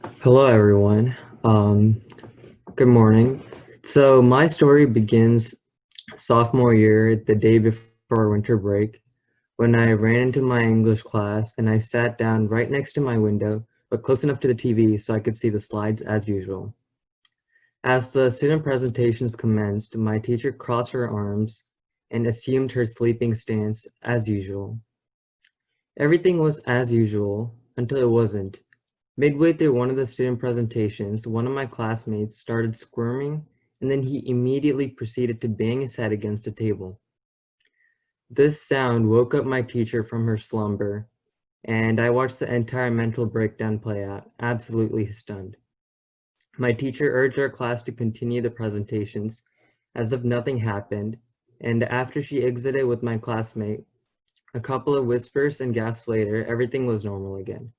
Hello, everyone. Um, Good morning. So my story begins sophomore year, the day before winter break, when I ran into my English class and I sat down right next to my window, but close enough to the TV so I could see the slides as usual. As the student presentations commenced, my teacher crossed her arms and assumed her sleeping stance as usual. Everything was as usual until it wasn't. Midway through one of the student presentations, one of my classmates started squirming, and then he immediately proceeded to bang his head against the table. This sound woke up my teacher from her slumber, and I watched the entire mental breakdown play out, absolutely stunned. My teacher urged our class to continue the presentations as if nothing happened, and after she exited with my classmate, a couple of whispers and gasps later, everything was normal again.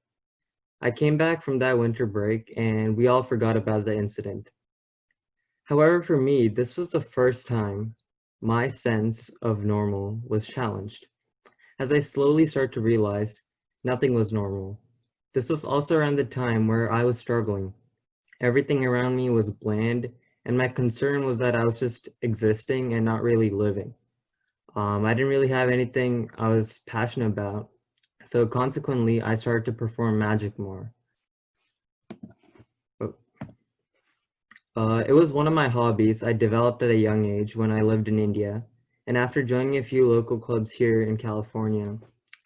I came back from that winter break and we all forgot about the incident. However, for me, this was the first time my sense of normal was challenged. As I slowly started to realize nothing was normal. This was also around the time where I was struggling. Everything around me was bland, and my concern was that I was just existing and not really living. I didn't really have anything I was passionate about, so consequently, I started to perform magic more. It was one of my hobbies I developed at a young age when I lived in India, and after joining a few local clubs here in California,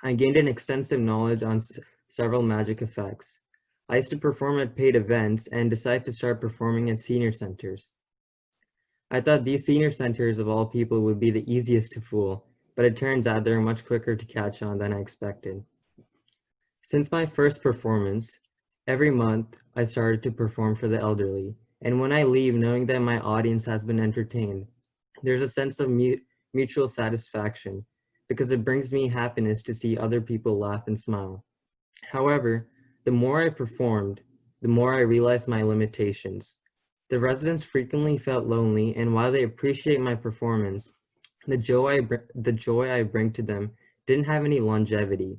I gained an extensive knowledge on several magic effects. I used to perform at paid events and decided to start performing at senior centers. I thought these senior centers of all people would be the easiest to fool, but it turns out they're much quicker to catch on than I expected. Since my first performance, every month I started to perform for the elderly, and when I leave knowing that my audience has been entertained, there's a sense of mutual satisfaction because it brings me happiness to see other people laugh and smile. However, the more I performed, the more I realized my limitations. The residents frequently felt lonely, and while they appreciate my performance, the joy I bring to them didn't have any longevity.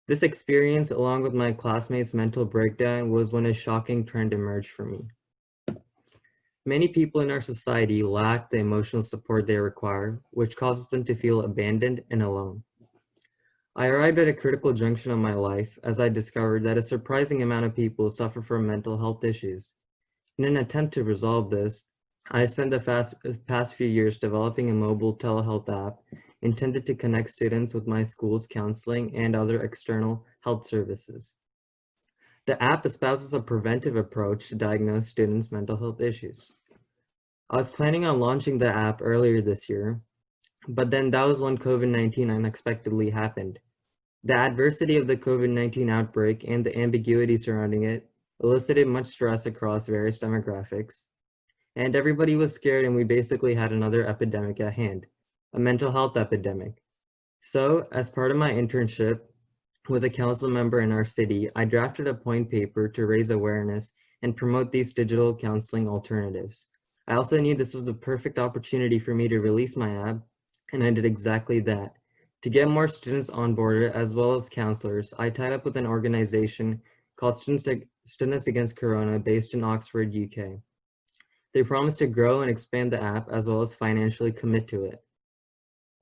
This experience, along with my classmates' mental breakdown, was when a shocking trend emerged for me. Many people in our society lack the emotional support they require, which causes them to feel abandoned and alone. I arrived at a critical junction of my life as I discovered that a surprising amount of people suffer from mental health issues. In an attempt to resolve this, I spent the past few years developing a mobile telehealth app intended to connect students with my school's counseling and other external health services. The app espouses a preventive approach to diagnose students' mental health issues. I was planning on launching the app earlier this year, but then that was when COVID-19 unexpectedly happened. The adversity of the COVID-19 outbreak and the ambiguity surrounding it elicited much stress across various demographics, and everybody was scared and we basically had another epidemic at hand, a mental health epidemic. So, as part of my internship with a council member in our city, I drafted a point paper to raise awareness and promote these digital counseling alternatives. I also knew this was the perfect opportunity for me to release my app, and I did exactly that. To get more students onboarded as well as counselors, I tied up with an organization called Students Against Corona based in Oxford, UK. They promised to grow and expand the app as well as financially commit to it.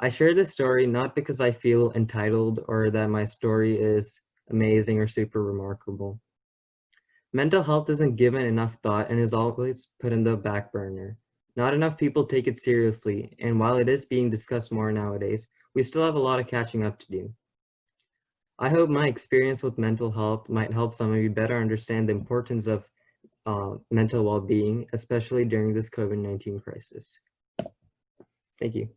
I share this story not because I feel entitled or that my story is amazing or super remarkable. Mental health isn't given enough thought and is always put in the back burner. Not enough people take it seriously, and while it is being discussed more nowadays, we still have a lot of catching up to do. I hope my experience with mental health might help some of you better understand the importance of mental well-being, especially during this COVID-19 crisis. Thank you.